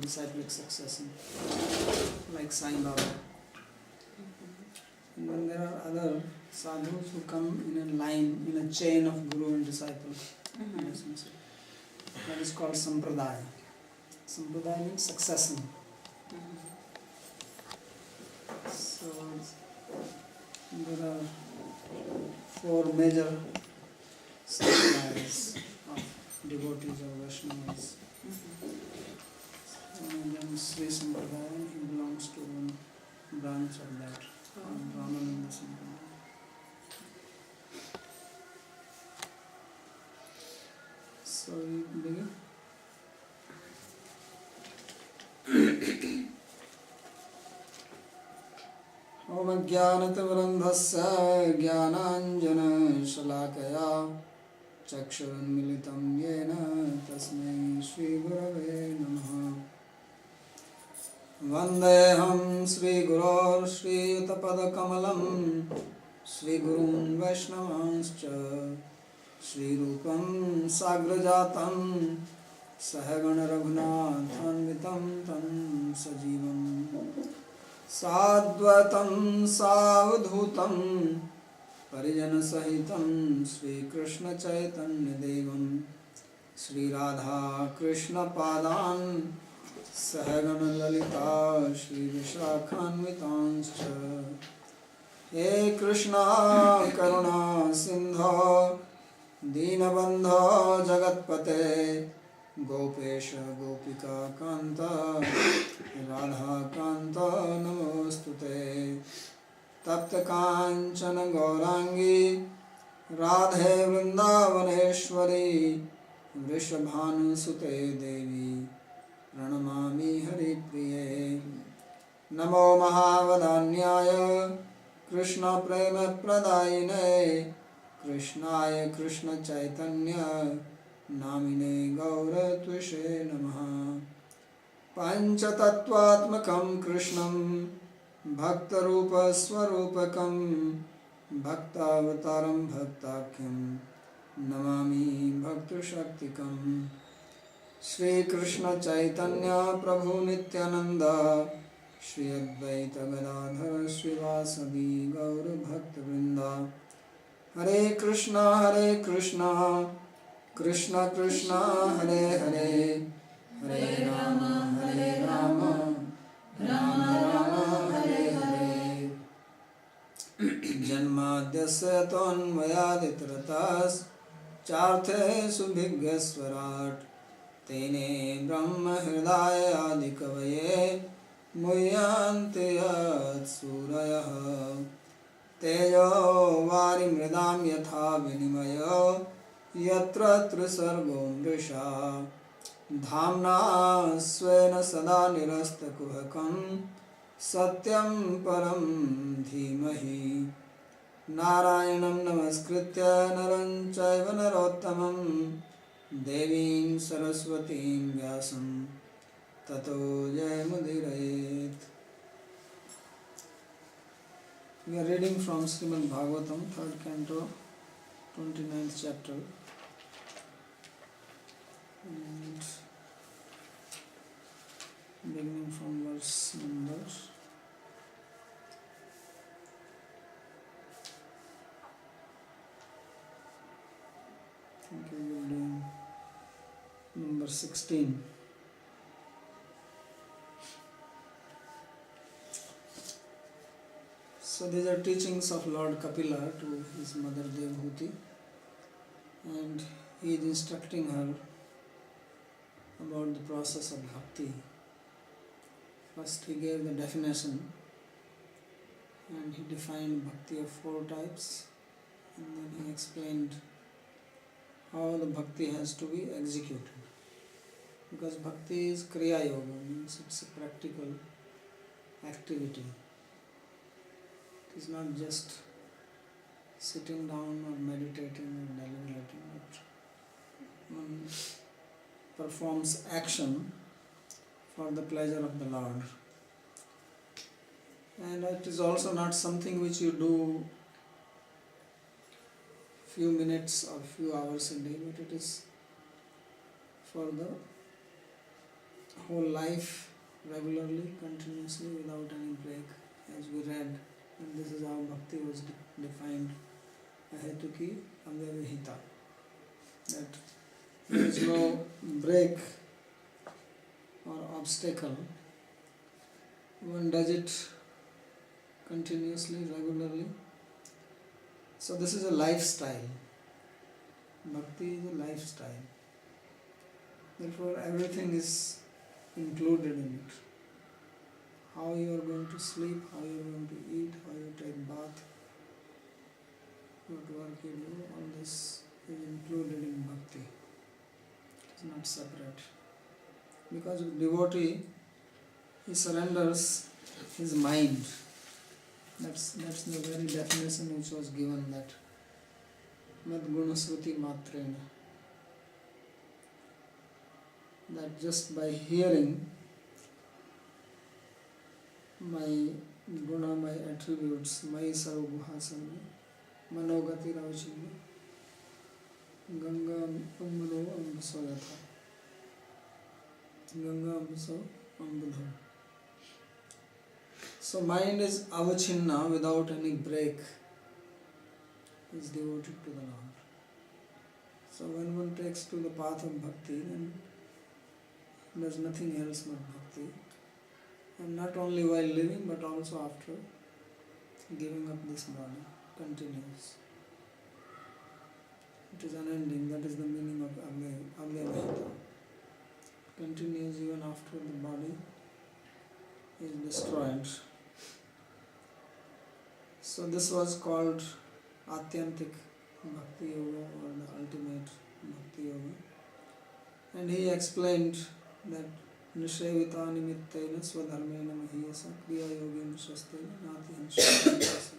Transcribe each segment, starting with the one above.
disciplic succession, like Sai Baba. And then there are other sadhus who come in a line, in a chain of guru and disciple. That is called sampradaya. Sampradaya means succession. So there are 4 major sampradayas of devotees or Vaishnavas. And then Sri Sampradaya, he belongs to one branch of that, Ramananda Sampradaya. So we begin. Om Jnanatimirandhasya Jnananjana-shalakaya Chakshurunmilitam Yena Tasmai Shri Gurave Namaha. Vandeham Shri Guror Shri Yutapadakamalam Shri Gurun Vaishnavanscha Shri Rupam Sagrajatam Sahagana Raghunathanvitam Tam Sajivam Sadvatam Savdhutam Parijana Sahitam Sri Krishna Chaitanya Devam Sri Radha Krishna Padan Sahagana Lalita Shri Vishakhanvitanscha. He Krishna Karuna Sindha Dinabandha Jagatpate Gopesha Gopika Kanta Radha Kanta Namostute. Tapta Kanchana Gaurangi Radhe Vrindavaneshwari Vrishabhanusute Devi Pranamami Hari Priye. Namo Mahavadanyaya Krishna Prema Pradayine Krishnaya Krishna Chaitanya Namine Gaura Tvishe Namaha. Panchatattvatmakam Krishnam Bhaktarupa Swarupakam Bhaktavataram Bhaktakyam Namami Bhaktashaktikam. Shri Krishna Chaitanya Prabhu Nityananda Shri Advaita Gadadhar Srivasadi Gaura Bhakta Vrinda. Hare Krishna Krishna Krishna Hare Hare Hare Rama Rama Rama Hare Hare. Janmadhyasya tonmayaditaratas Charte subhigyasvarat Tene Brahma Hridaya Adikavaye Muyante Yat Surayah Tejo Varim Mridam Yatha Vinimaya Yatra Trisargo Mrisha Dhamna Svena Sada Nirasta Kuhakam Satyam Param Dhimahi. Narayanam Namaskritya Naram Chaiva Narottamam Devim Saraswatim Vyasam Tato Jayamudirayet. We are reading from Srimad Bhagavatam, 3rd Canto, 29th chapter. And beginning from verse number 16. So these are teachings of Lord Kapila to his mother Devhuti, and he is instructing her about the process of bhakti. First he gave the definition, and he defined bhakti of 4 types, and then he explained how the bhakti has to be executed. Because bhakti is kriya yoga, means it's a practical activity. It is not just sitting down or meditating or deliberating, but one performs action for the pleasure of the Lord. And it is also not something which you do few minutes or few hours a day, but it is for the whole life regularly, continuously, without any break, as we read. And this is how Bhakti was defined. Ahetuki avyavahita. That there is no break or obstacle. One does it continuously, regularly. So this is a lifestyle. Bhakti is a lifestyle. Therefore everything is included in it. How you are going to sleep, how you are going to eat, how you take bath, what work you do, all this is included in Bhakti. It is not separate. Because with devotee, he surrenders his mind. That's the very definition which was given, that Mad Gunasruti Matrena. That just by hearing my guna, my attributes, my sarvabhasana, manogati rauchini, ganga ambudo ambuso yatha. Ganga ambuso ambudho. So mind is avachinna, without any break, is devoted to the Lord. So when one takes to the path of bhakti, then there's nothing else but bhakti. And not only while living, but also after giving up this body, continues. It is unending. That is the meaning of avyavahita. Continues even after the body is destroyed. So this was called Atyantik Bhakti Yoga, or the ultimate Bhakti Yoga. And he explained that Nishevita nimittena swadharmena mahiyasa kriya yogena shastena nati hinshasa.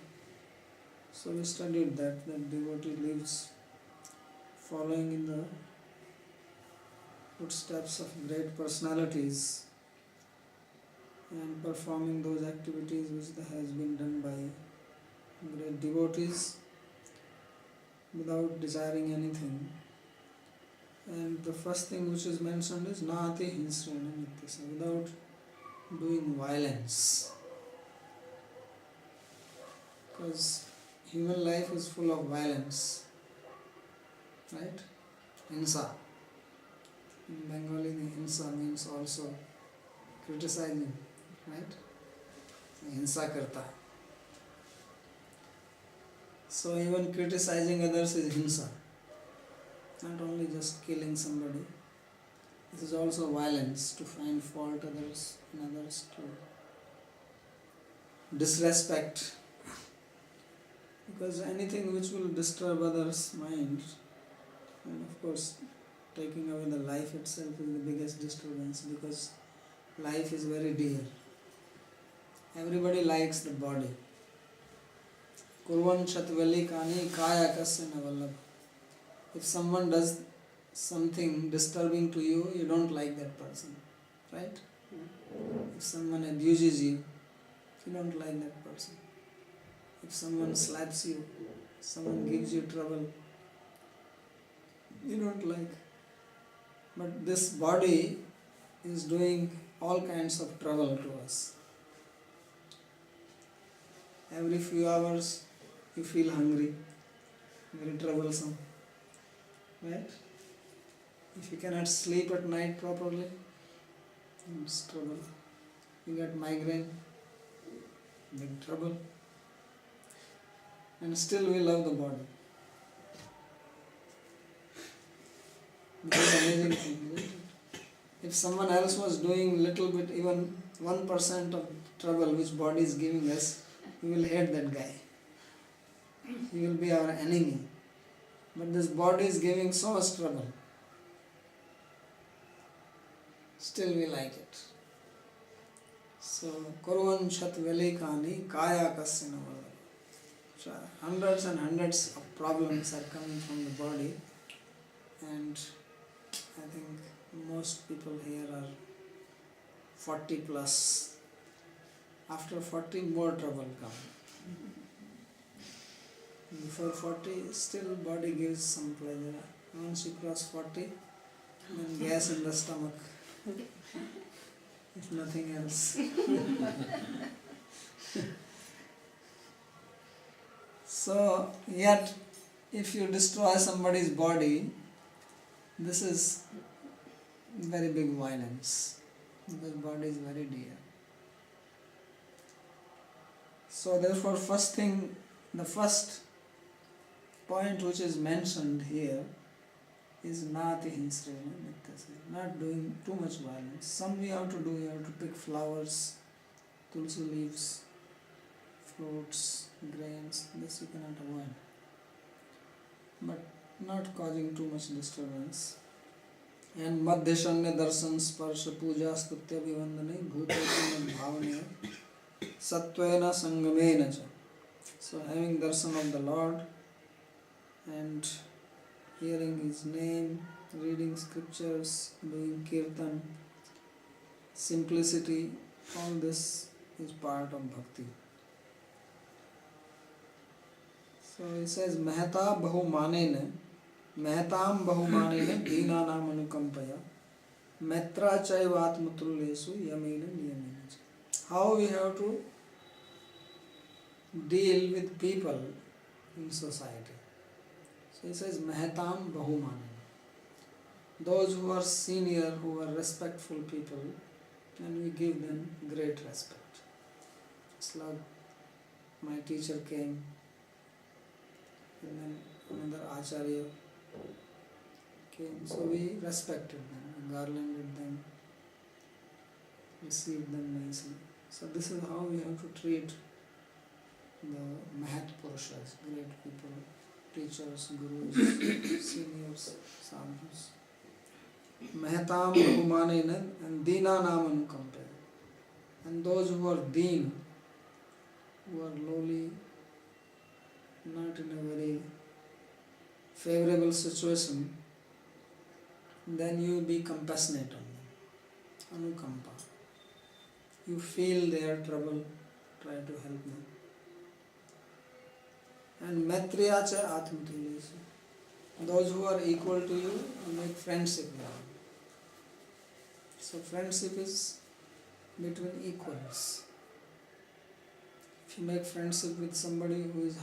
So we studied that devotee lives following in the footsteps of great personalities and performing those activities which has been done by great devotees without desiring anything. And the first thing which is mentioned is Nati Hinsrena Nityasa, without doing violence. Because human life is full of violence, right? Hinsa. In Bengali, the Hinsa means also criticizing, right? Hinsa karta. So even criticizing others is Hinsa. Not only just killing somebody, this is also violence, to find fault others in others, to disrespect. Because anything which will disturb others' mind, and of course taking away the life itself is the biggest disturbance, because life is very dear. Everybody likes the body. Kurvan chatvali kani kaya kasya na vallabha. If someone does something disturbing to you, you don't like that person, right? If someone abuses you, you don't like that person. If someone slaps you, someone gives you trouble, you don't like. But this body is doing all kinds of trouble to us. Every few hours you feel hungry, very troublesome. Right? If you cannot sleep at night properly, it's trouble. You get migraine, big trouble. And still we love the body. This is amazing thing, isn't it? If someone else was doing little bit, even 1% of trouble which body is giving us, we will hate that guy. He will be our enemy. But this body is giving so much trouble. Still we like it. So, Kurvan Chat Velikani Kaya Kasina. So, hundreds and hundreds of problems are coming from the body, and I think most people here are 40 plus. After 40, more trouble comes. Before 40, still body gives some pleasure. Once you cross 40, then gas in the stomach. if nothing else. So, yet, if you destroy somebody's body, this is very big violence, because body is very dear. So therefore, the first point which is mentioned here is nati hinsrena nityasena, not doing too much violence. Some we have to do, you have to pick flowers, tulsi leaves, fruits, grains, this you cannot avoid. But not causing too much disturbance. And madhyashanya darshan sparsha puja stutya vivandane bhutayana bhavane satvena sangamena cha. So having darshan of the Lord and hearing His name, reading scriptures, doing kirtan, simplicity, all this is part of bhakti. So he says, Mahata bahumanena, Mahatam bahumanena deenanam anukampaya, Matra chaivatmatullesu yamena niyamena. How we have to deal with people in society. So he says, Mahatam bahumanena. Those who are senior, who are respectful people, and we give them great respect. It's like my teacher came, and then another acharya came, so we respected them, garlanded them, received them nicely. So this is how we have to treat the Mahat Purushas, great people, teachers, gurus, seniors, sadhus. Mahatam bahumanena and deenanam anukampaya. And those who are deen, who are lowly, not in a very favorable situation, then you be compassionate on them. Anukampa. You feel their trouble, try to help them. And Maitriya cha atmatullesu. Those who are equal to you, you make friendship with them. So friendship is between equals. If you make friendship with somebody who is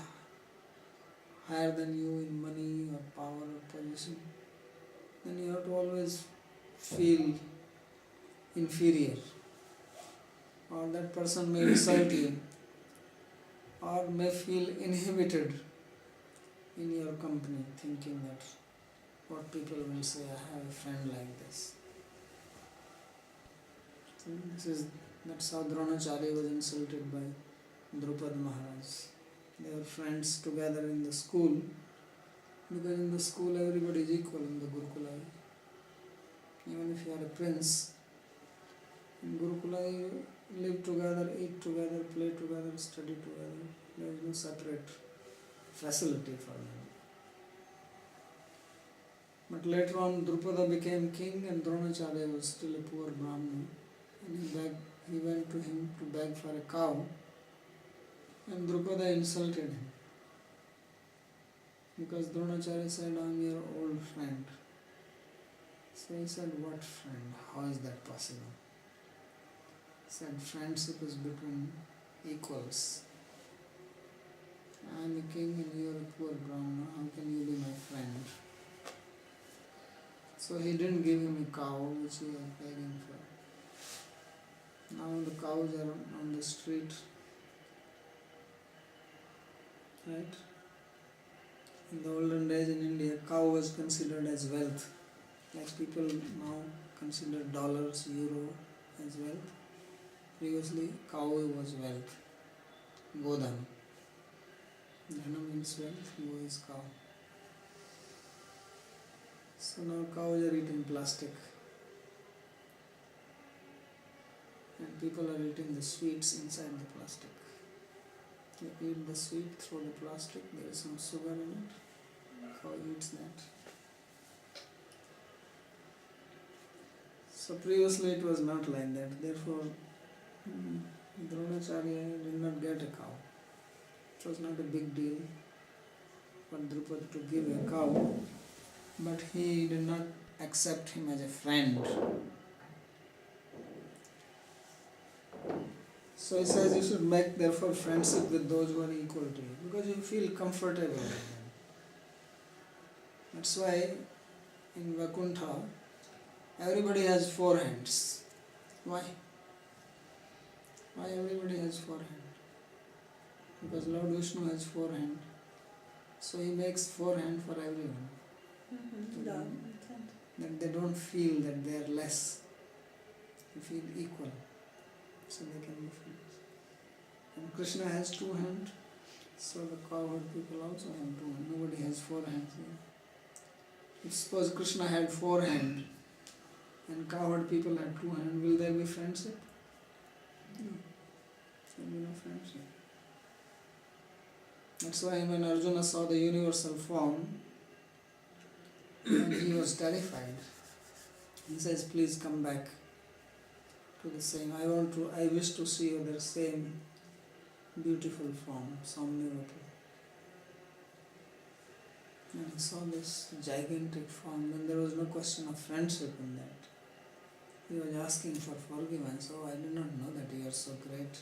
higher than you in money or power or position, then you have to always feel inferior. Or that person may insult you, or may feel inhibited in your company, thinking that what people will say, I have a friend like this. So that's how Dronacharya was insulted by Drupad Maharaj. They were friends together in the school, because in the school everybody is equal in the Gurukula. Even if you are a prince, in Gurukula you live together, eat together, play together, study together. There is no separate facility for them. But later on Drupada became king and Dronacharya was still a poor Brahmin. And he went to him to beg for a cow, and Drupada insulted him. Because Dronacharya said, I am your old friend. So he said, what friend? How is that possible? He said, friendship is between equals. I am a king and you are a poor Brahmana. How can you be my friend? So he didn't give him a cow which he was begging for. Now the cows are on the street. Right? In the olden days in India, cow was considered as wealth. Like people now consider dollars, euro as wealth. Previously, cow was wealth. Godam. Dhana means wealth, go is cow. So now cows are eating plastic. And people are eating the sweets inside the plastic. They eat the sweet through the plastic, there is some sugar in it. Cow eats that. So previously it was not like that. Therefore, Dronacharya did not get a cow. It was not a big deal for Drupada to give a cow, but he did not accept him as a friend. So he says you should make therefore friendship with those who are equal to you because you feel comfortable with them. That's why in Vaikuntha everybody has four hands. Why? Why everybody has four hands? Because Lord Vishnu has four hands. So he makes four hands for everyone. That they don't feel that they are less. They feel equal. So they can be friends. And Krishna has two hands. So the cowherd people also have two hands. Nobody has four hands here. If suppose Krishna had four hands and cowherd people had two hands, will there be friendship? No. There will be no friendship. That's why when Arjuna saw the universal form, and he was terrified, he says, please come back to the same. I wish to see you the same beautiful form, Samnivata. And he saw this gigantic form, then there was no question of friendship in that. He was asking for forgiveness. Oh, I did not know that you are so great.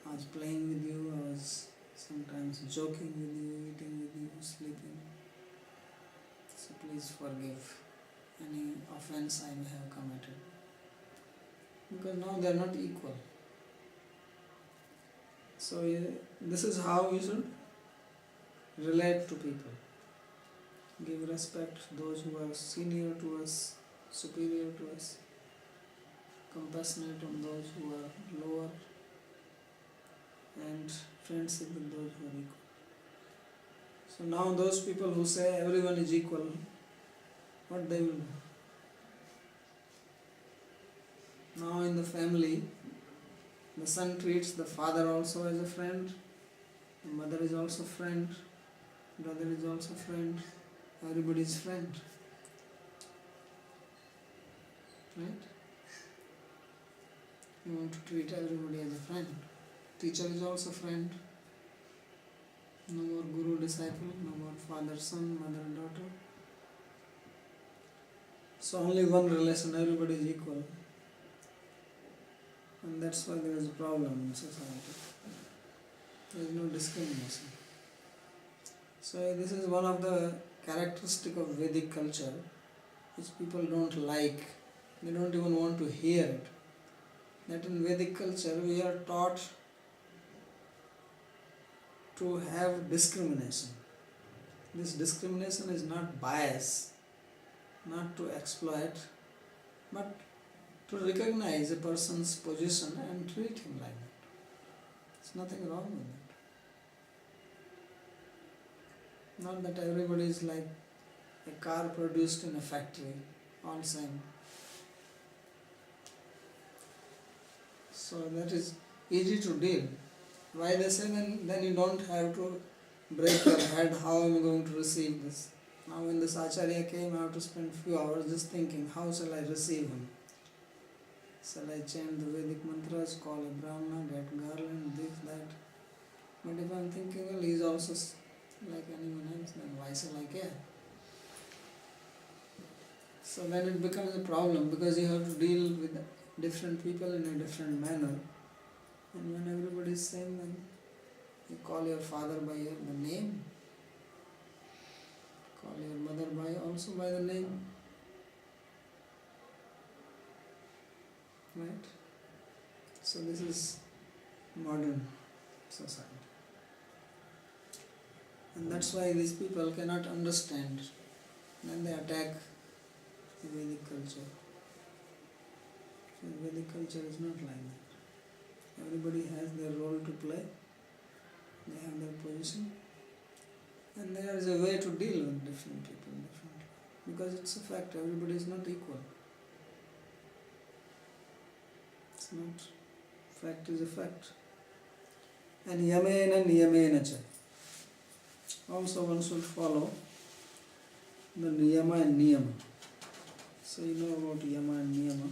I was playing with you, I was sometimes joking with you, eating with you, sleeping. So please forgive any offense I may have committed. Because now they are not equal. So this is how we should relate to people. Give respect to those who are senior to us, superior to us. Compassionate on those who are lower. And friendship with those who are equal. So now those people who say everyone is equal, what they will do? Now in the family, the son treats the father also as a friend, the mother is also friend, brother is also friend, everybody is friend. Right? You want to treat everybody as a friend. Teacher is also friend. No more guru disciple, no more father son, mother daughter. So only one relation, everybody is equal. And that's why there is a problem in society. There is no discrimination. So this is one of the characteristic of Vedic culture which people don't like. They don't even want to hear it. That in Vedic culture we are taught to have discrimination. This discrimination is not bias, not to exploit, but to recognize a person's position and treat him like that. There's nothing wrong with that. Not that everybody is like a car produced in a factory, all same. So that is easy to deal. Why they say then you don't have to break your head, how am I going to receive this? Now when this Acharya came, I have to spend few hours just thinking, how shall I receive him? Shall I chant the Vedic mantras, call a Brahmana, get garland, this, that? But if I am thinking, well, he is also like anyone else, then why shall I care? So then it becomes a problem because you have to deal with different people in a different manner. And when everybody is same, then you call your father by the name, call your mother also by the name. Right? So this is modern society. And that's why these people cannot understand. Then they attack the Vedic culture. So Vedic culture is not like that. Everybody has their role to play. They have their position. And there is a way to deal with different people differently. Because it's a fact, everybody is not equal. It's not. Fact is a fact. And yamena niyamena cha. Also one should follow the niyama and niyama. So you know about yama and niyama.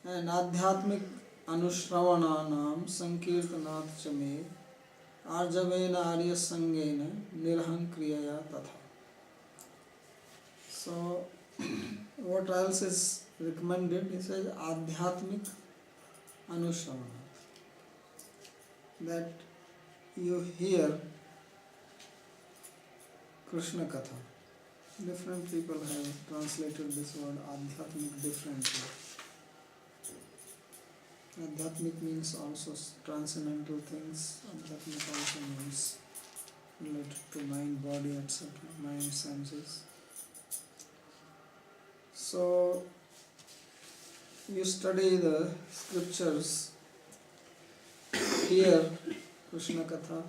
And आध्यात्मिक अनुश्रवणानाम संकीर्तनात् च मे आर्जवेन आर्य संगेन निर्हं क्रियया तथा. So, what else is recommended? He says Adhyatmik Anushavana. That you hear Krishna Katha. Different people have translated this word Adhyatmik differently. Adhyatmik means also transcendental things. Adhyatmik also means related to mind, body, etc. Mind, senses. So, you study the scriptures, hear Krishna Katha,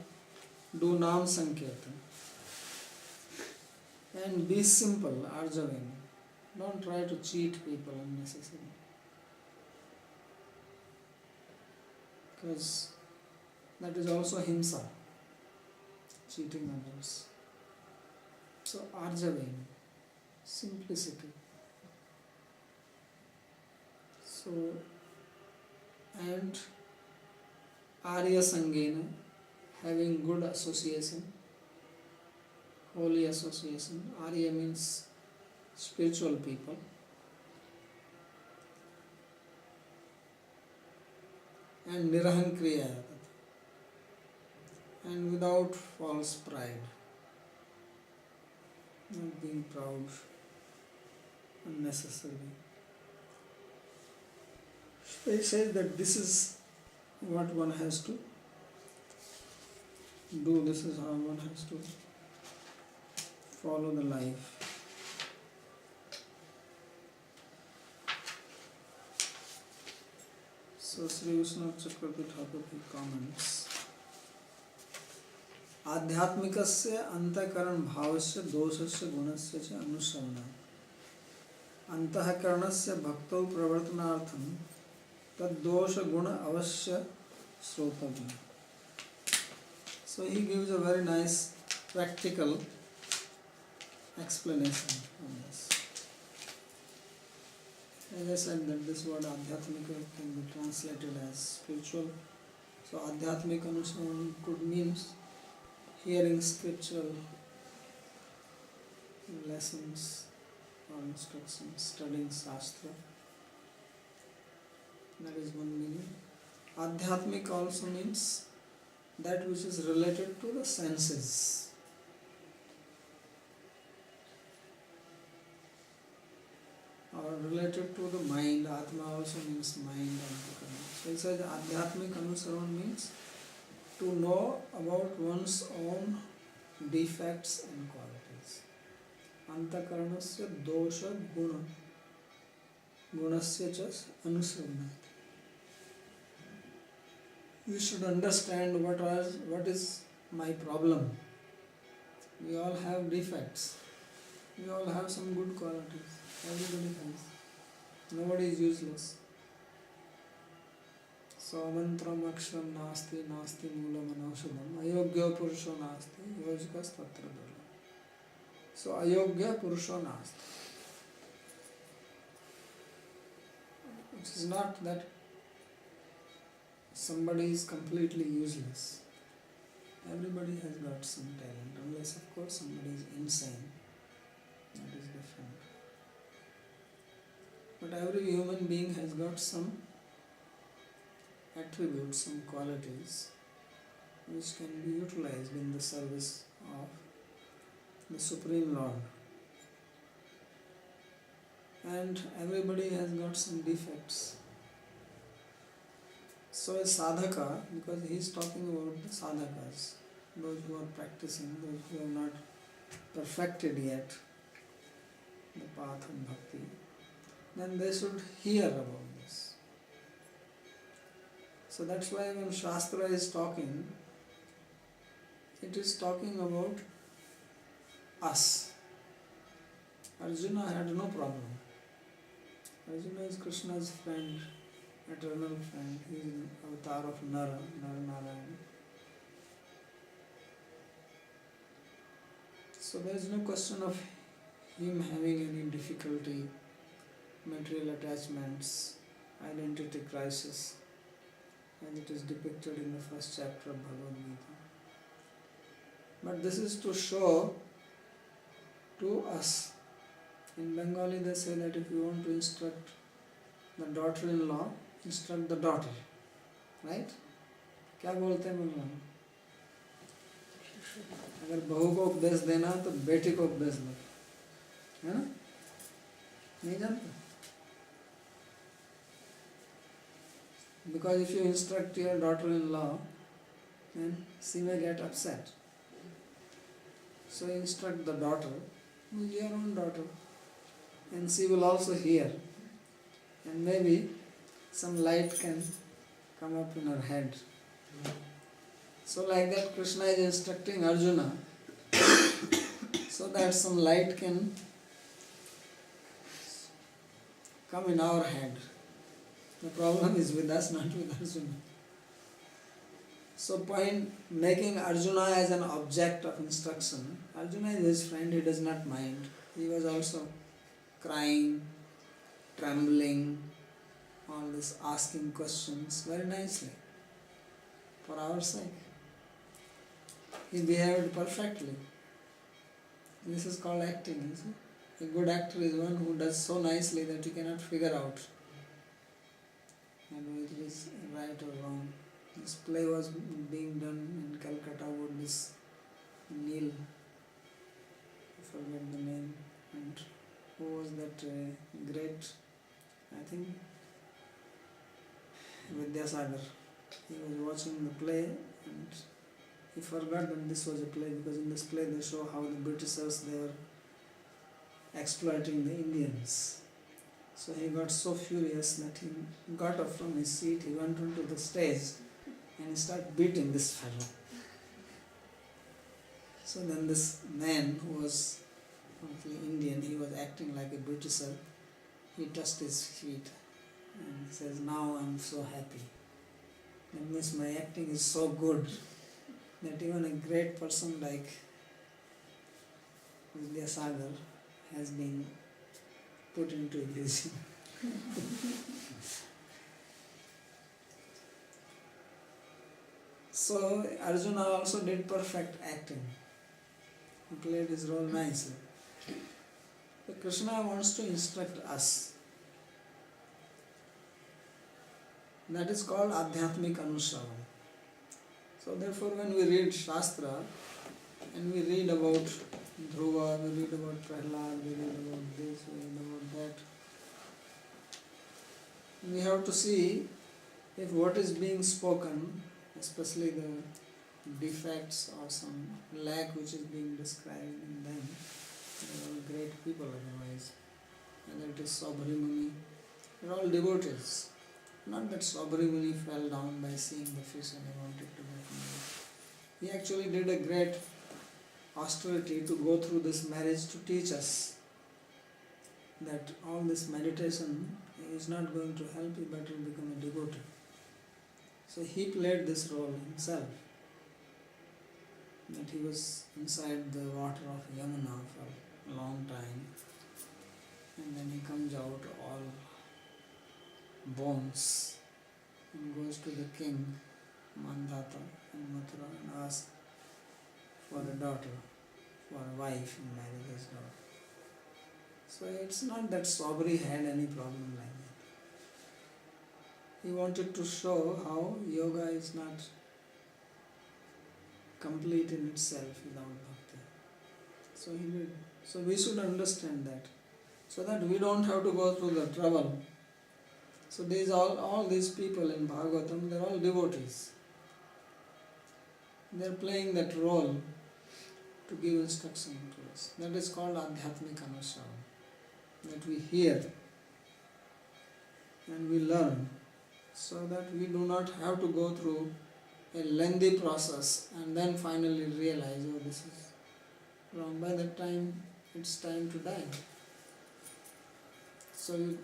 do Nam Sankirtan, and be simple, arjavin. Don't try to cheat people unnecessarily. Because that is also himsa, cheating others. So, arjavin, simplicity. So, and Arya Sangena, having good association, holy association. Arya means spiritual people. And Nirahankriya, and without false pride, not being proud unnecessarily. They say that this is what one has to do, this is how one has to follow the life. So Sri Vishnu Chakravarti Thakur he comments, आध्यात्मिकस्य अंतःकरण भावस्य दोषस्य गुणस्य च अनुसरणाय अंतःकरणस्य भक्तौ प्रवर्तनार्थं तद्दोष गुण अवश्य श्रोतव्यम्. So he gives a very nice practical explanation on this. As I said that this word Adhyatmika can be translated as spiritual. So Adhyatmika Anusharan could mean hearing scriptural lessons or instructions, studying Shastra. That is one meaning. Adhyatmik also means that which is related to the senses. Or related to the mind. Atma also means mind. So it says Adhyatmik Anusaran means to know about one's own defects and qualities. Antakaranasya dosha guna gunasya cha anusarana. You should understand what is my problem. We all have defects. We all have some good qualities. Everybody has. Nobody is useless. So mantram aksharam nasti nasti moolam anaushadam ayogya purusho nasti yojikas tatra dhala. So ayogya purusho nasti. It is not that somebody is completely useless. Everybody has got some talent, unless of course somebody is insane. That is different. But every human being has got some attributes, some qualities which can be utilized in the service of the Supreme Lord. And everybody has got some defects. So a sadhaka, because he is talking about the sadhakas, those who are practicing, those who have not perfected yet the path of bhakti, then they should hear about this. So that's why when Shastra is talking, it is talking about us. Arjuna had no problem. Arjuna is Krishna's friend, eternal friend. He is an avatar of Narayana. So there is no question of him having any difficulty, material attachments, identity crisis, as it is depicted in the first chapter of Bhagavad Gita. But this is to show to us In Bengali they say that if you want to instruct the daughter-in-law, instruct the daughter. Right? क्या बोलते हैं भगवान? अगर बहू को उपदेश देना तो बेटी को उपदेश दो, है ना? नहीं जानते? Because if you instruct your daughter-in-law, then she may get upset. So instruct the daughter, who is your own daughter, and she will also hear, and maybe some light can come up in her head. So like that Krishna is instructing Arjuna so that some light can come in our head. The problem is with us, not with Arjuna. So point making Arjuna as an object of instruction. Arjuna is his friend, he does not mind. He was also crying, trembling, all this asking questions very nicely for our sake. He behaved perfectly. This is called acting, you see. A good actor is one who does so nicely that you cannot figure out whether it is right or wrong. This play was being done in Calcutta with this Neil, I forget the name, and who was that great, I think, Vidyasagar. He was watching the play and he forgot that this was a play, because in this play they show how the Britishers, they were exploiting the Indians. So he got so furious that he got up from his seat, he went onto the stage and he started beating this fellow. So then this man who was completely Indian, he was acting like a Britisher, he touched his feet and says, "Now I am so happy. That means my acting is so good that even a great person like Vidyasagar has been put into illusion." So Arjuna also did perfect acting. He played his role nicely. So Krishna wants to instruct us. That is called Adhyatmik Anusravan. So therefore when we read Shastra and we read about Dhruva, we read about Prahlad, we read about this, we read about that, we have to see if what is being spoken, especially the defects or some lack which is being described in them, they are all great people otherwise. Whether it is Sabri Muni, they are all devotees. Not that Sabri Muni fell down by seeing the fish and he wanted to get married. He actually did a great austerity to go through this marriage to teach us that all this meditation is not going to help you, but you become a devotee. So he played this role himself, that he was inside the water of Yamuna for a long time, and then he comes out all bones and goes to the king Mandata in Mathura and asks for a daughter, for a wife, and marry his daughter. So it's not that Sabri had any problem like that. He wanted to show how yoga is not complete in itself without bhakti. So he did. So we should understand that, so that we don't have to go through the trouble. So these all these people in Bhagavatam, they are all devotees. They are playing that role to give instruction to us. That is called Adhyatmik Anusravan. That we hear and we learn, so that we do not have to go through a lengthy process and then finally realize, oh, this is wrong. By that time, it's time to die. So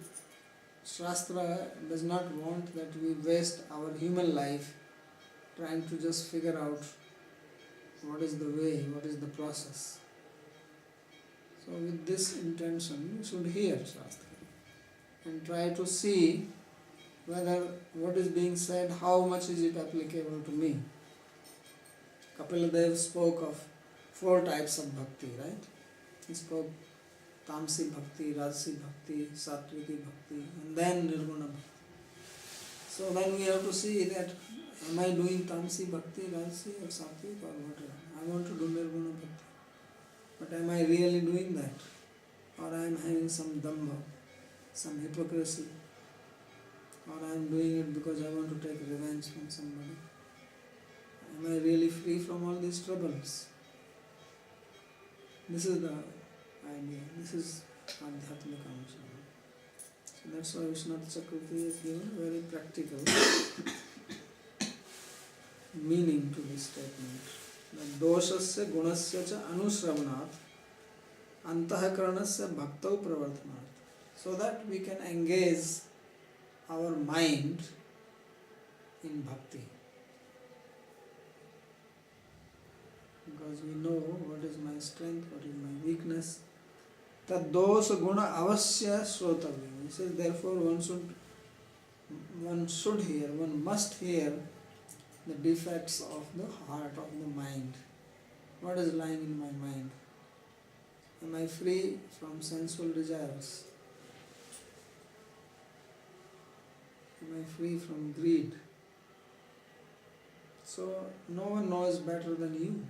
Shastra does not want that we waste our human life trying to just figure out what is the way, what is the process. So with this intention, you should hear Shastra and try to see whether what is being said, how much is it applicable to me. Kapila Dev spoke of 4 types of bhakti, right? He spoke Tamsi Bhakti, Rajasi Bhakti, Satviki Bhakti, and then Nirguna Bhakti. So then we have to see that am I doing Tamsi Bhakti, Rajasi or Satvik or whatever. I want to do Nirguna Bhakti. But am I really doing that? Or I am having some dambha, some hypocrisy? Or I am doing it because I want to take revenge from somebody? Am I really free from all these troubles? This is the idea. This is Adhyatmika Anushasan. So that's why Vishwanath Chakravarti has given a very practical meaning to this statement. That doshasya gunasya cha anusravanat antahakaranasya bhaktau pravartanat. So that we can engage our mind in bhakti. Because we know what is my strength, what is my weakness. Tad dosha guna avasya shrotavya. He says therefore one should hear, one must hear the defects of the heart, of the mind. What is lying in my mind? Am I free from sensual desires? Am I free from greed? So no one knows better than you.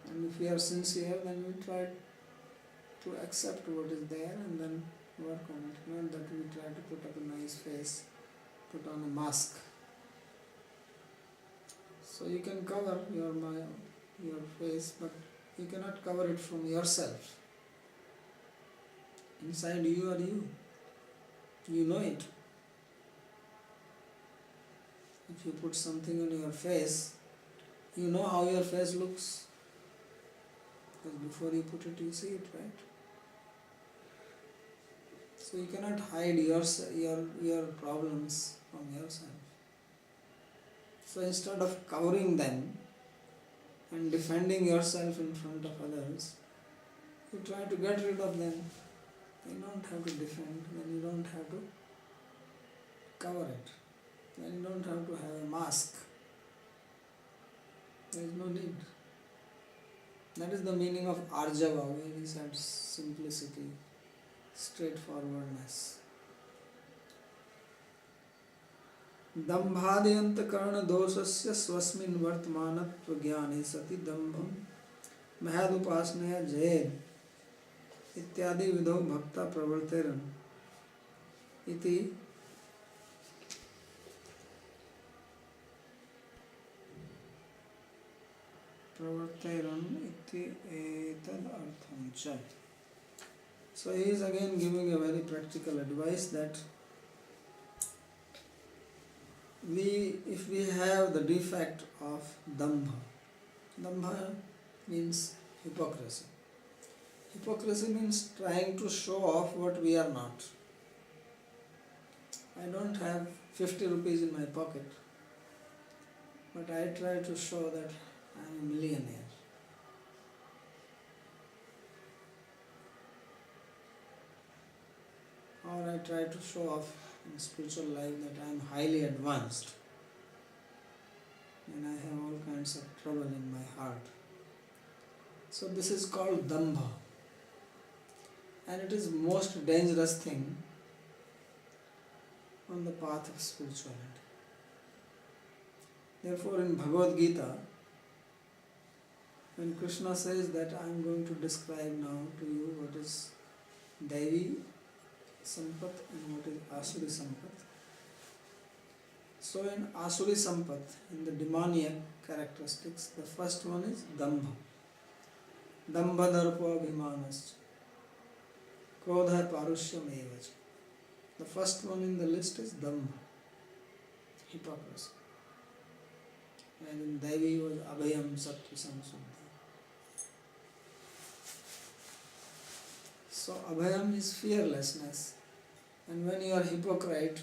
And if we are sincere, then we try to accept what is there and then work on it. Not that we try to put up a nice face, put on a mask. So you can cover your face, but you cannot cover it from yourself. Inside you are you. You know it. If you put something on your face, you know how your face looks. Because before you put it, you see it, right? So you cannot hide your problems from yourself. So instead of covering them and defending yourself in front of others, you try to get rid of them. You don't have to defend, then you don't have to cover it. Then you don't have to have a mask. There is no need. That is the meaning of Arjava, where he said simplicity, straightforwardness. Dambhadyantakarana dosasya swasmin vartmanatva jnane sati dambham mahadupasnaya jayed ityadi vidau bhakta pravarteran iti pravarteran iti etad artham cha. So he is again giving a very practical advice that if we have the defect of dambha means hypocrisy. Hypocrisy means trying to show off what we are not. I don't have 50 rupees in my pocket, but I try to show that I am a millionaire. Or I try to show off in spiritual life that I am highly advanced and I have all kinds of trouble in my heart. So this is called dambha, and it is most dangerous thing on the path of spirituality. Therefore in Bhagavad Gita, when Krishna says that I am going to describe now to you what is Devi Sampat and what is Asuri Sampat. So in Asuri Sampat, in the demoniac characteristics, the first one is Dambha. Dambha Darpa Abhimanascha. Krodha Parushyam Evacha. The first one in the list is Dambha, hypocrisy. And in Devi was Abhayam Sattva Samsuddha. So Abhayam is fearlessness. And when you are hypocrite,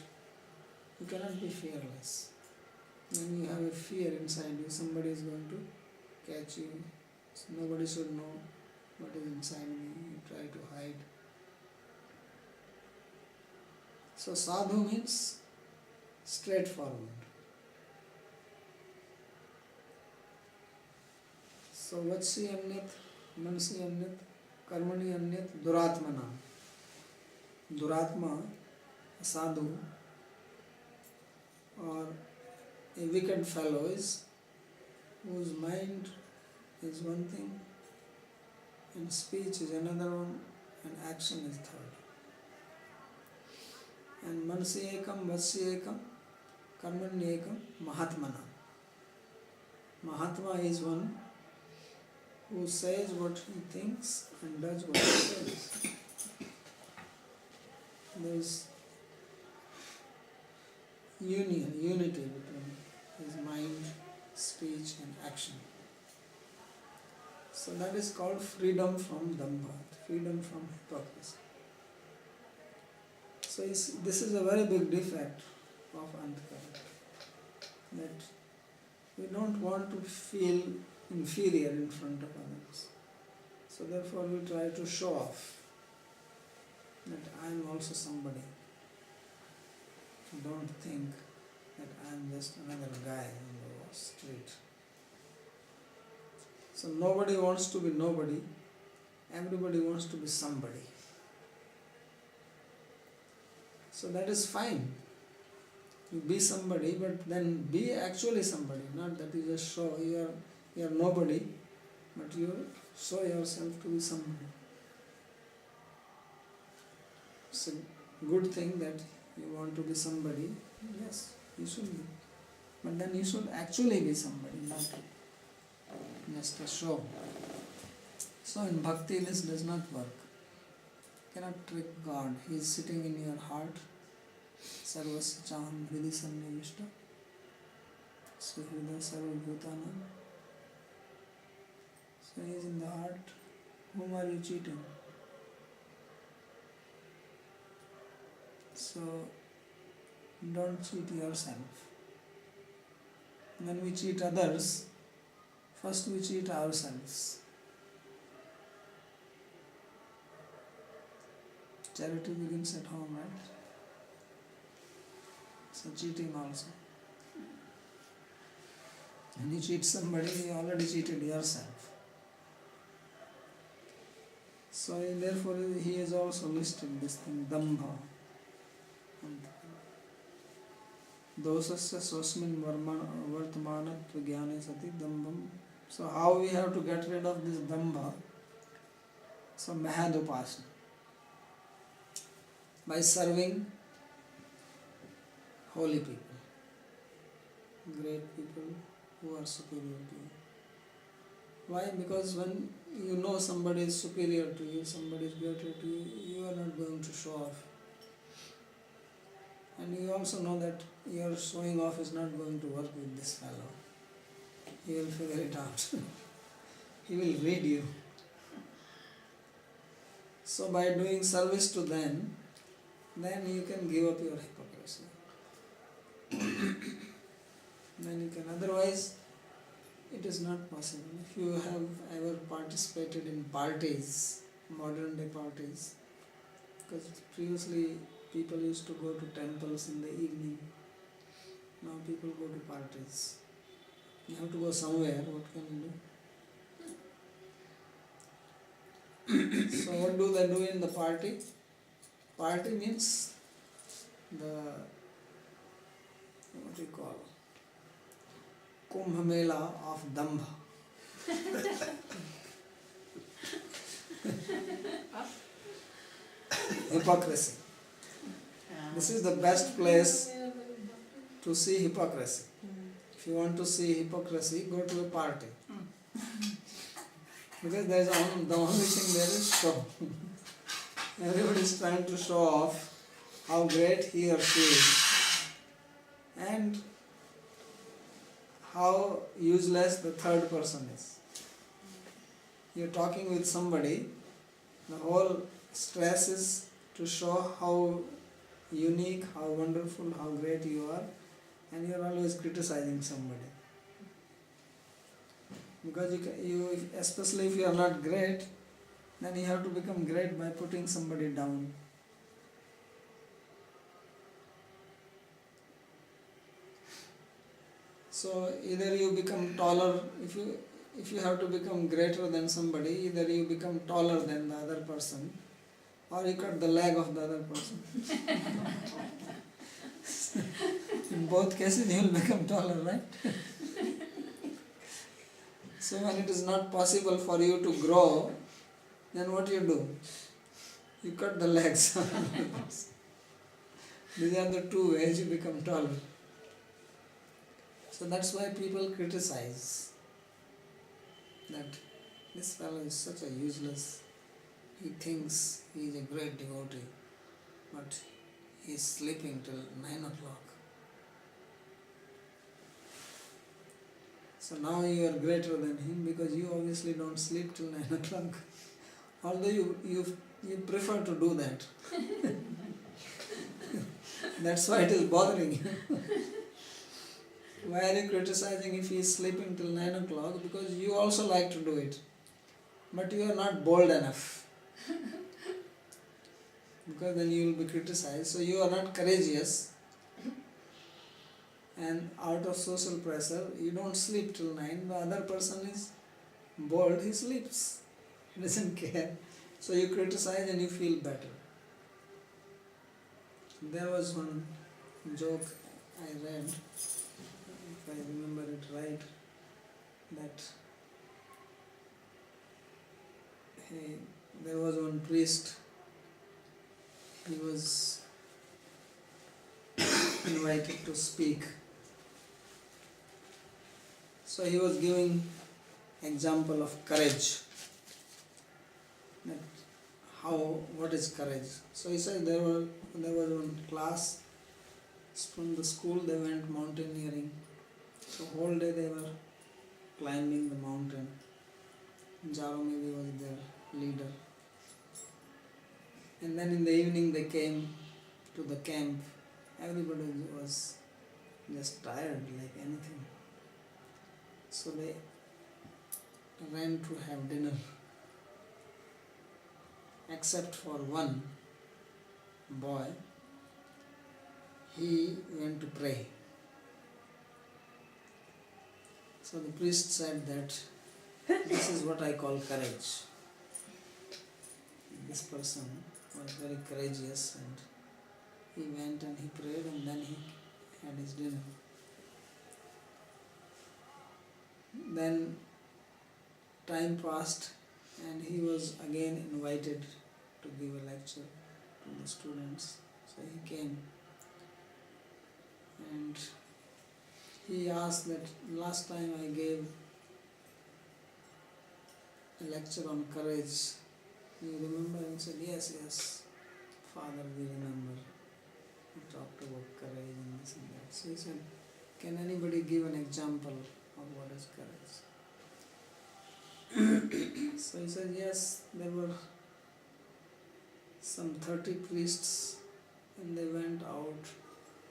you cannot be fearless. When you have a fear inside you, somebody is going to catch you. So nobody should know what is inside me. You try to hide. So sadhu means straightforward. So Vatsi Amnit, Mansi Amnit, Karmani anyat duratmana. Duratma, a sadhu or a wicked fellow is whose mind is one thing and speech is another one and action is third. And mansi ekam, vasya ekam, karmani ekam, mahatmana. Mahatma is one who says what he thinks and does what he says. There is unity between his mind, speech and action. So that is called freedom from dambha, freedom from hypocrisy. So this is a very big defect of Antara, that we don't want to feel inferior in front of others. So therefore we try to show off that I am also somebody. Don't think that I am just another guy on the street. So nobody wants to be nobody, everybody wants to be somebody. So that is fine. You be somebody, but then be actually somebody, not that you just show you are nobody, but you show yourself to be somebody. It's a good thing that you want to be somebody, yes, you should be. But then you should actually be somebody, not just a show. So in Bhakti this does not work. You cannot trick God. He is sitting in your heart. Sarvasya chaham hridi sannivishta suhrida sarvabhutanam. So he is in the heart. Whom are you cheating? So don't cheat yourself. When we cheat others, first we cheat ourselves. Charity begins at home, right? So cheating also. When you cheat somebody, you already cheated yourself. So therefore he has also listed this thing, dambha. Dosasya swasmin vartamanatva jnane sati dambam. So how we have to get rid of this dambha? So mahadupasana. By serving holy people, great people who are superior to you. Why? Because when you know somebody is superior to you, somebody is greater to you, you are not going to show off. And you also know that your showing off is not going to work with this fellow. He will figure it out. He will read you. So by doing service to them, then you can give up your hypocrisy. Then you can. Otherwise, it is not possible. If you have ever participated in parties, modern day parties, because previously people used to go to temples in the evening. Now people go to parties. You have to go somewhere, what can you do? So what do they do in the party? Party means the, what do you call, Kumbh Mela of Dambha. Hypocrisy. This is the best place to see hypocrisy. If you want to see hypocrisy, go to a party. Because there is the only thing there is show. Everybody is trying to show off how great he or she is and how useless the third person is. You are talking with somebody, the whole stress is to show how unique, how wonderful, how great you are, and you are always criticizing somebody. Because especially if you are not great, then you have to become great by putting somebody down. So either you become taller, if you have to become greater than somebody, either you become taller than the other person or you cut the leg of the other person. In both cases you will become taller, right? So when it is not possible for you to grow, then what you do? You cut the legs. These are the two ways you become taller. So that's why people criticize that this fellow is such a useless. He thinks he is a great devotee, but he is sleeping till 9 o'clock. So now you are greater than him because you obviously don't sleep till 9 o'clock. Although you prefer to do that. That's why it is bothering you. Why are you criticizing if he is sleeping till 9 o'clock? Because you also like to do it. But you are not bold enough. Because then you will be criticized. So you are not courageous. And out of social pressure, you don't sleep till 9. The other person is bold, he sleeps. He doesn't care. So you criticize and you feel better. There was one joke I read, if I remember it right, that there was one priest, he was invited to speak. So he was giving example of courage. That what is courage? So he said there was one class from the school, they went mountaineering. So whole day they were climbing the mountain. Jaro maybe was their leader. And then in the evening they came to the camp. Everybody was just tired like anything. So they ran to have dinner. Except for one boy, he went to pray. So the priest said that this is what I call courage. This person was very courageous and he went and he prayed and then he had his dinner. Then time passed and he was again invited to give a lecture to the students. So he came and he asked that last time I gave a lecture on courage. You remember? And said, yes, Father, we remember. We talked about courage and this and that. So he said, can anybody give an example of what is courage? So he said, yes, there were some 30 priests and they went out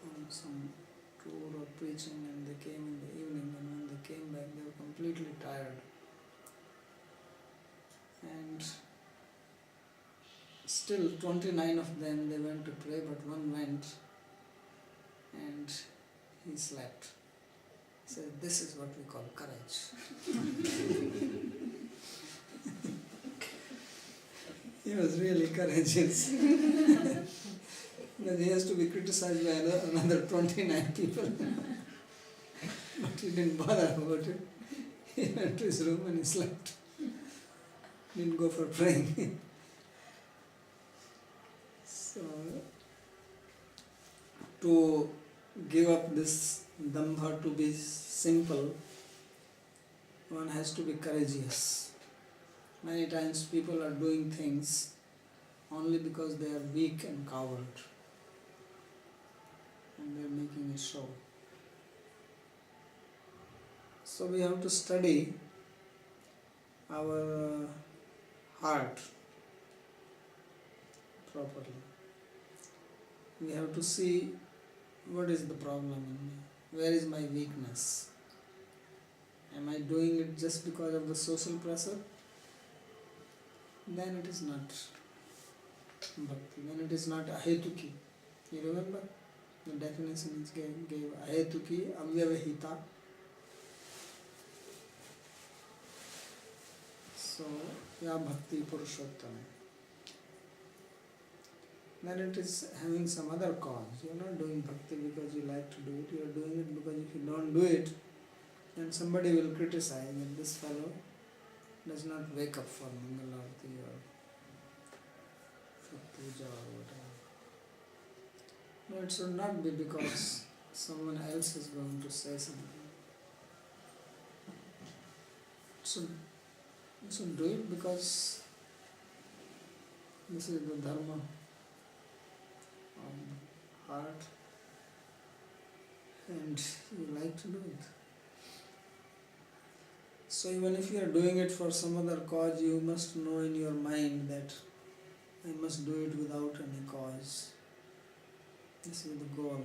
on some tour or preaching and they came in the evening, and when they came back they were completely tired. And still 29 of them they went to pray, but one went and he slept. He said, this is what we call courage. He was really courageous. But he has to be criticized by another 29 people. But he didn't bother about it. He went to his room and he slept. Didn't go for praying. So, to give up this dambha, to be simple, one has to be courageous. Many times people are doing things only because they are weak and coward. And they are making a show. So we have to study our heart properly. We have to see what is the problem in me. Where is my weakness? Am I doing it just because of the social pressure? Then it is not bhakti. Then it is not ahetuki. You remember? The definition is gave ahetuki avyavahita. So, Ya Bhakti Purushottam. Then it is having some other cause. You are not doing bhakti because you like to do it. You are doing it because if you don't do it, then somebody will criticize that this fellow does not wake up for Mangalarti or for puja or whatever. No, it should not be because someone else is going to say something. You should do it because this is the dharma of the heart and you like to do it. So even if you are doing it for some other cause, you must know in your mind that I must do it without any cause. This is the goal.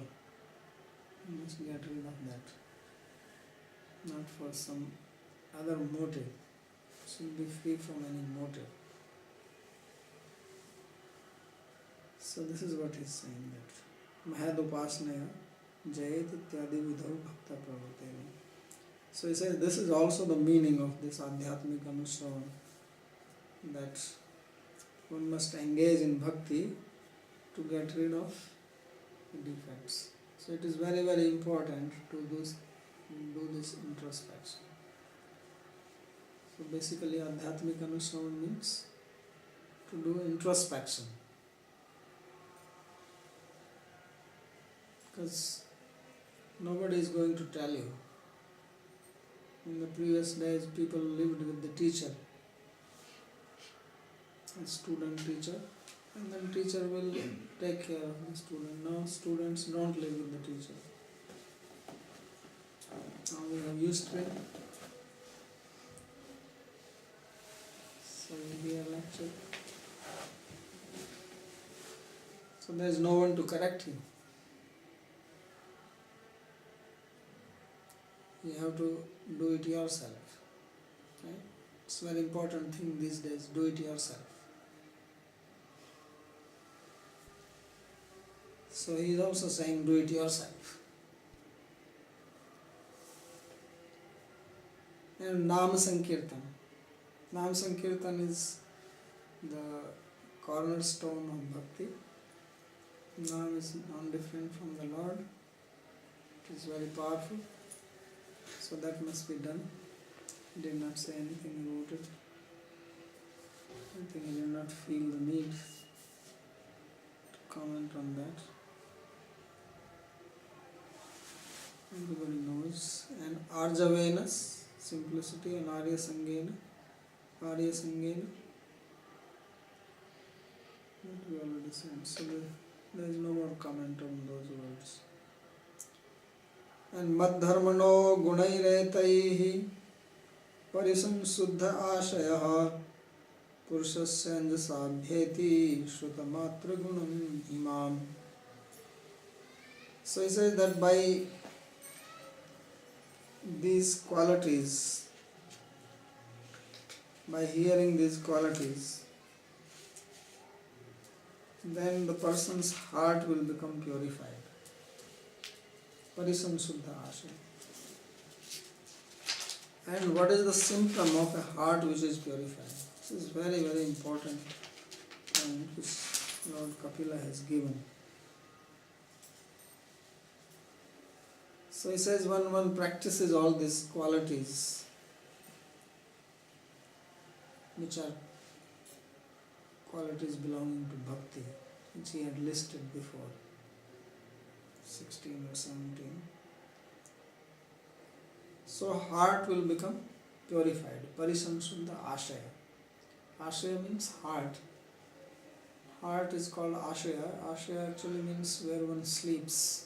You must get rid of that. Not for some other motive. You should be free from any motive. So this is what he's saying, that Mahadupasnaya Jayat Ityadi Vidhav Bhakta Pravartena. So he says this is also the meaning of this Adhyatmik Anusravan, that one must engage in bhakti to get rid of the defects. So it is very, very important to do this introspection. So basically Adhyatmik Anusravan means to do introspection. Because nobody is going to tell you. In the previous days, people lived with the teacher, a student teacher, and then teacher will take care of the student. Now students don't live with the teacher. Now we have used to it. So we hear lecture. So there is no one to correct you. You have to do it yourself. Right? It's a very important thing these days, do it yourself. So he is also saying do it yourself. And Nam Sankirtan. Nam Sankirtan is the cornerstone of bhakti. Nam is non-different from the Lord. It is very powerful. So that must be done. He did not say anything about it. I think he did not feel the need to comment on that. Everybody knows. And Arjavenas, simplicity, and Arya Sangena. That we already said. So there is no more comment on those words. And Madharmano Gunairetaihi Parisamsuddha Ashaya Purushasya Anjasabhyeti Shrutamatra Gunam Imam. So he says that by these qualities, by hearing these qualities, then the person's heart will become purified. Parisamsuddha Ashaya. And what is the symptom of a heart which is purified? This is very, very important point which Lord Kapila has given. So he says when one practices all these qualities, which are qualities belonging to bhakti, which he had listed before, 16 or 17. So heart will become purified. Parisamsuddha Ashaya. Ashaya means heart. Heart is called Ashaya. Ashaya actually means where one sleeps.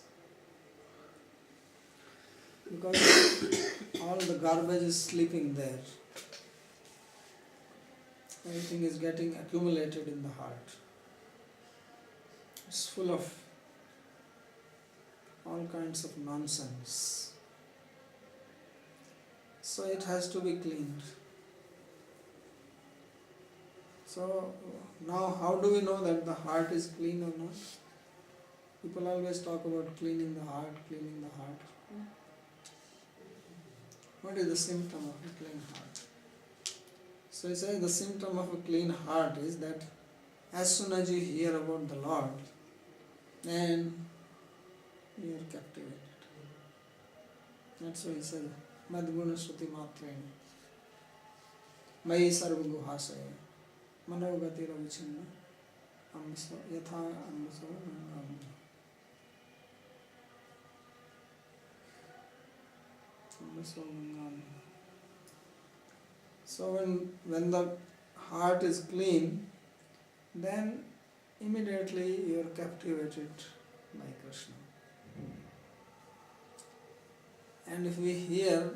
Because all the garbage is sleeping there. Everything is getting accumulated in the heart. It's full of all kinds of nonsense. So it has to be cleaned. So now how do we know that the heart is clean or not? People always talk about cleaning the heart, cleaning the heart. What is the symptom of a clean heart? So he says the symptom of a clean heart is that as soon as you hear about the Lord, then you are captivated. That's why he says, Madguna Shruti Matrena, Mai Sarva Guhasaya, Manogati Ravichinna, Amso, Yatha Amso, So when the heart is clean, then immediately you are captivated by Krishna. And if we hear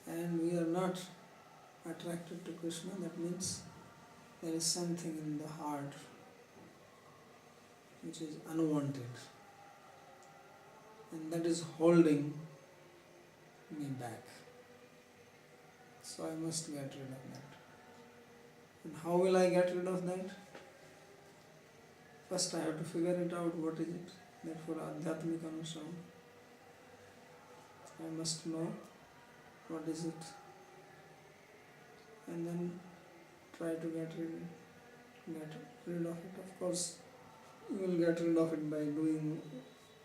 and we are not attracted to Krishna, that means there is something in the heart which is unwanted, and that is holding me back. So I must get rid of that. And how will I get rid of that? First I have to figure it out, what is it. Therefore Adhyatmika Anushavan. I must know what is it, and then try to get rid of it. Of course, you will get rid of it by doing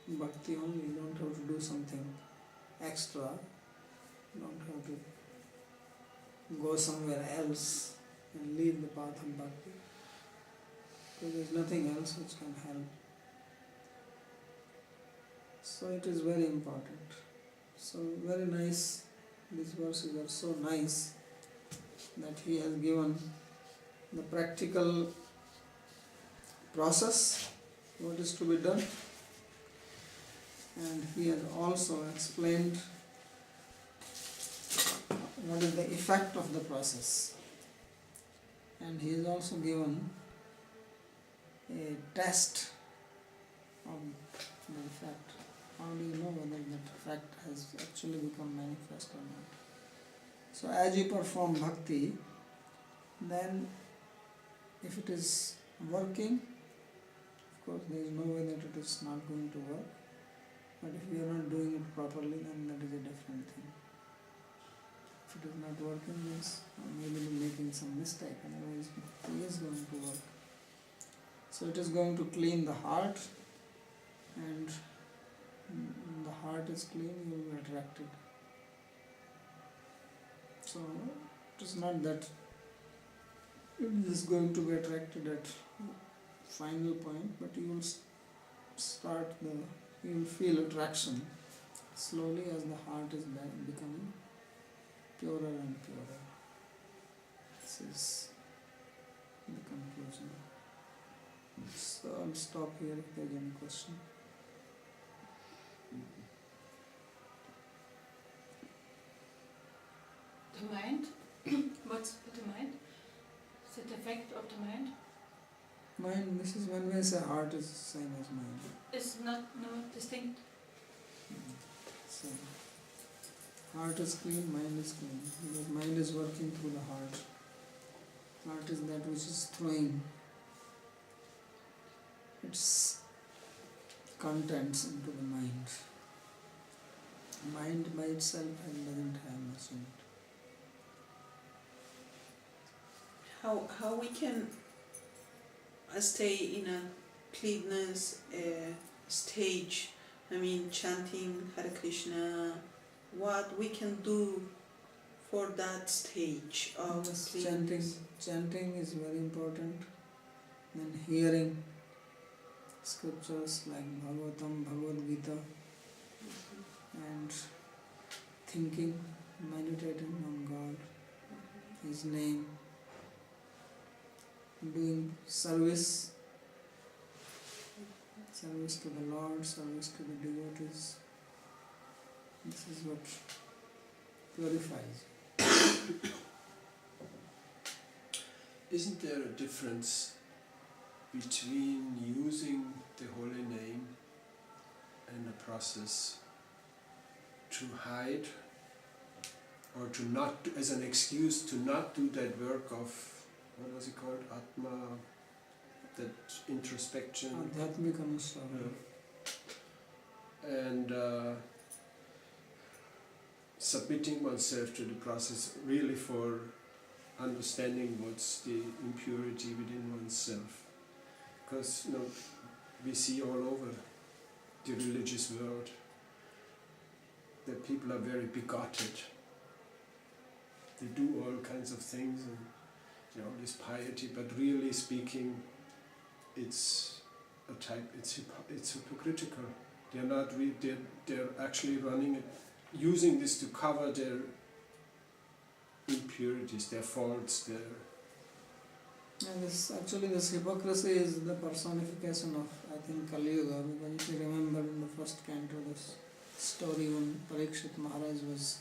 bhakti only. You don't have to do something extra. You don't have to go somewhere else and leave the path of bhakti, because there is nothing else which can help. So it is very important. So very nice, these verses are so nice that he has given the practical process, what is to be done, and he has also explained what is the effect of the process, and he has also given a test of the effect. How do you know whether that fact has actually become manifest or not? So as you perform bhakti, then if it is working, of course there is no way that it is not going to work. But if you are not doing it properly, then that is a different thing. If it is not working, means maybe you are making some mistake, otherwise it is going to work. So it is going to clean the heart, and when the heart is clean, you will be attracted. So it is not that it is going to be attracted at final point, but you will you will feel attraction slowly as the heart is becoming purer and purer. This is the conclusion. So I'll stop here if there is any question. The mind? What's the mind? Is it the effect of the mind? Mind, this is when we say heart is the same as mind. It's not distinct. So, heart is clean, mind is clean. Because mind is working through the heart. Heart is that which is throwing its contents into the mind. Mind by itself doesn't have much in it. How we can stay in a cleanness stage? I mean, chanting Hare Krishna. What we can do for that stage of cleanness? Chanting is very important. Then hearing scriptures like Bhagavatam, Bhagavad Gita, and thinking, meditating on God, His name, doing service to the Lord, service to the devotees. This is what purifies. Isn't there a difference between using the holy name and a process to hide or to not, as an excuse to not do that work of, what was it called, Atma, that introspection? Adhyatmika Anushavan. And submitting oneself to the process really for understanding what's the impurity within oneself. Because we see all over the religious world that people are very bigoted. They do all kinds of things and this piety, but really speaking, it's hypocritical. They're not. They're actually running it, using this to cover their impurities, their faults, their. And this hypocrisy is the personification of, I think, Kali Yuga, because if you remember in the first canto, this story when Parikshit Maharaj was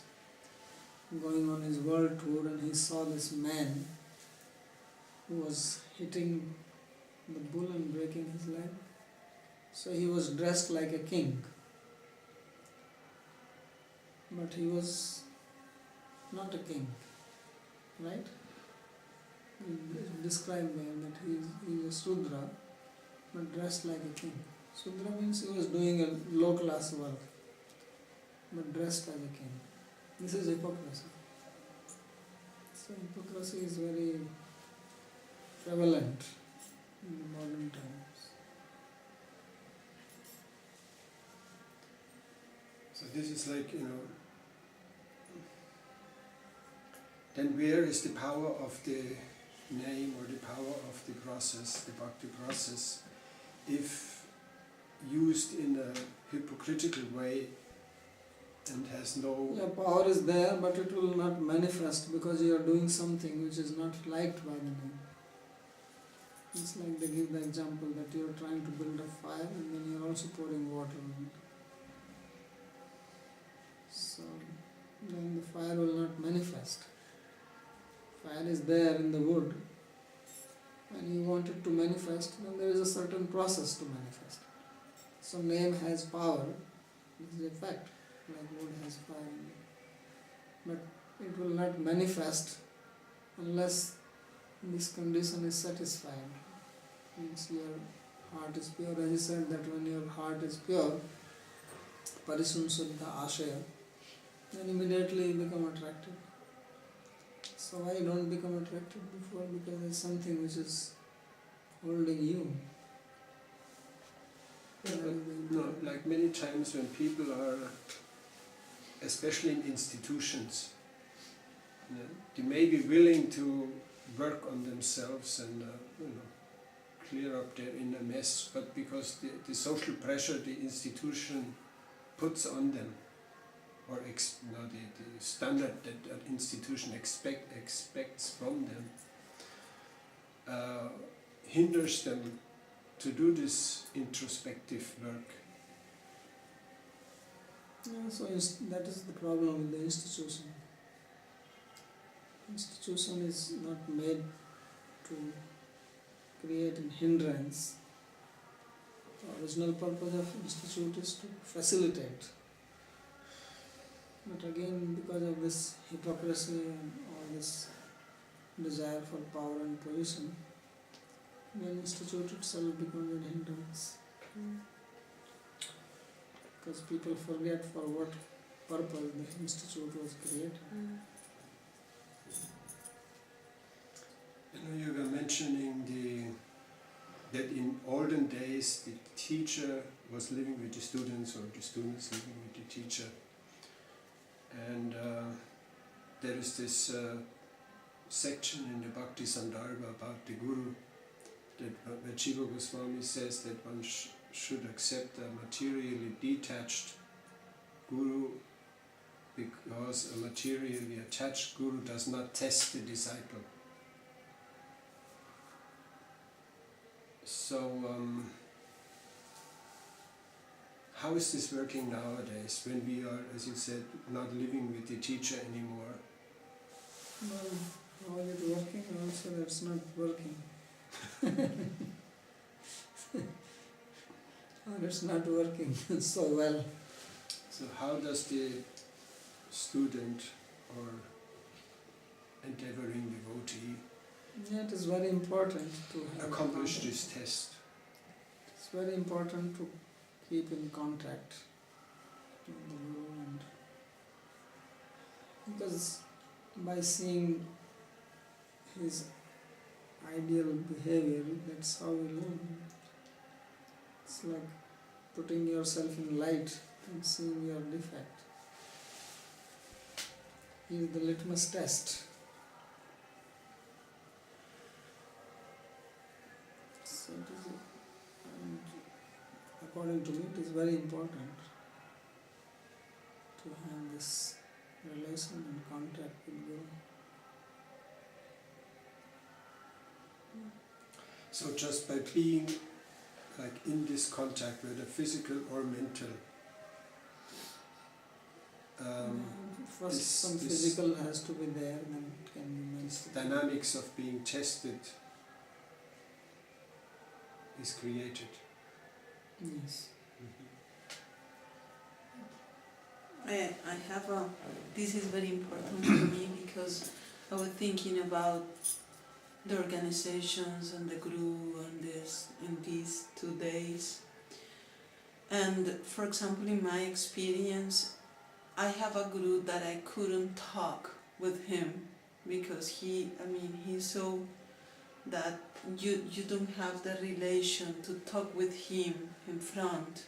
going on his world tour and he saw this man who was hitting the bull and breaking his leg. So he was dressed like a king. But he was not a king, right? Described there that he is a Sudra, but dressed like a king. Sudra means he was doing a low class work, but dressed as a king. This is hypocrisy. So hypocrisy is very prevalent in the modern times. So this is like, then where is the power of the name or the power of the process, the Bhakti process, if used in a hypocritical way and has no... Yeah, power is there, but it will not manifest because you are doing something which is not liked by the name. It's like they give the example that you are trying to build a fire and then you are also pouring water on it. So then the fire will not manifest. Fire is there in the wood and you want it to manifest, then there is a certain process to manifest. So name has power, this is a fact, like wood has fire in it. But it will not manifest unless this condition is satisfied. Means your heart is pure, as he said that when your heart is pure, parisum suddha ashaya, then immediately you become attracted. So why you don't become attracted before? Because there is something which is holding you. Like many times when people are, especially in institutions, they may be willing to work on themselves and clear up their inner mess, but because the social pressure the institution puts on them, or the standard that an institution expects from them, hinders them to do this introspective work. Yeah, so that is the problem with the institution. Institution is not made to create a hindrance. The original purpose of institute is to facilitate. But again, because of this hypocrisy and all this desire for power and position, the institute itself becomes a hindrance. Because people forget for what purpose the institute was created. You were mentioning that in olden days the teacher was living with the students or the students living with the teacher. And there is this section in the Bhakti Sandarbha about the Guru, that Jiva Goswami says that one should accept a materially detached Guru because a materially attached Guru does not test the disciple. So, how is this working nowadays when we are, as you said, not living with the teacher anymore? Well, how is it working? Also, that's not working. Or it's not working so well. So how does the student or endeavoring devotee Yeah, it is very important to have accomplish contact. this test? It's very important to keep in contact with the Guru, and because by seeing his ideal behavior, that's how we learn. It's like putting yourself in light and seeing your defect. He is the litmus test. So it is, and according to me, it is very important to have this relation and contact with Guru. So just by being like in this contact, whether physical or mental, First, some this physical has to be there, then it can be mental. dynamics of being tested is created. Yes. I have a, this is very important for me because I was thinking about the organizations and the Guru and this in these 2 days. And for example, in my experience, I have a Guru that I couldn't talk with him because he's so that you don't have the relation to talk with him in front,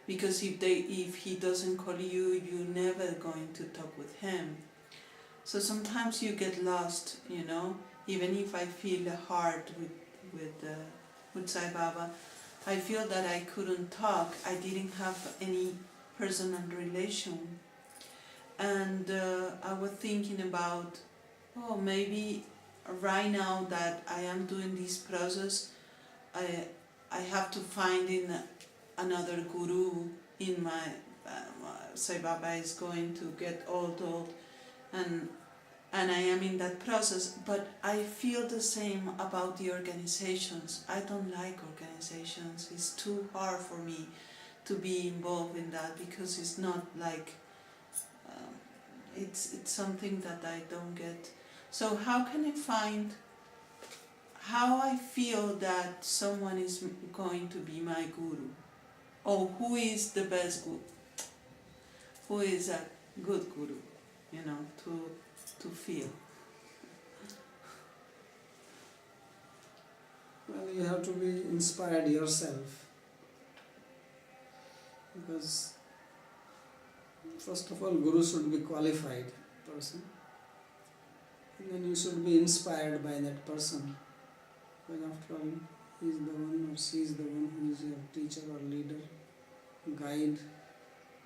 because if he doesn't call you, you're never going to talk with him. So sometimes you get lost, you know. Even if I feel the heart with Sai Baba, I feel that I couldn't talk. I didn't have any personal relation. And I was thinking about, maybe right now that I am doing this process, I have to find in another Guru in my, Sai Baba is going to get old, and I am in that process, but I feel the same about the organizations. I don't like organizations. It's too hard for me to be involved in that because it's not like, it's something that I don't get. So how can I find how I feel that someone is going to be my Guru? Or who is the best Guru? Who is a good Guru, you know, to feel? Well, you have to be inspired yourself, because first of all, Guru should be qualified person, and then you should be inspired by that person, because after all, he is the one or she is the one who is your teacher or leader, guide,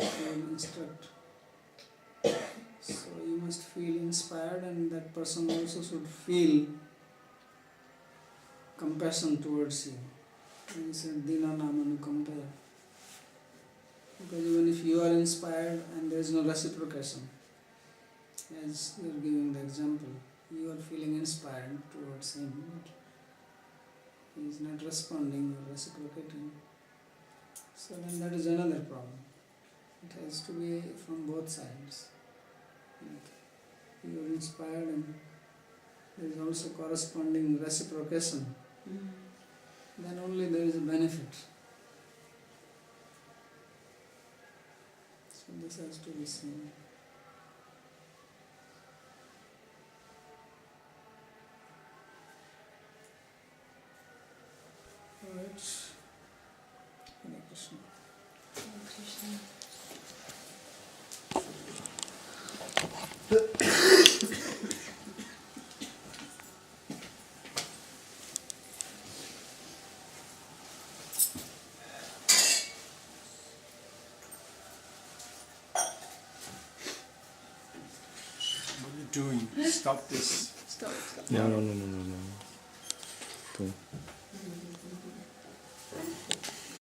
and instruct. So you must feel inspired, and that person also should feel compassion towards you. And he said, Dina namanu compare. Because even if you are inspired and there is no reciprocation, as you are giving the example, you are feeling inspired towards him, but he is not responding or reciprocating. So then that is another problem. It has to be from both sides. You are inspired and there is also corresponding reciprocation. Then only there is a benefit. So this has to be seen. Alright. Hare Krishna. Hare Krishna. What are you doing? Stop this. Stop. No.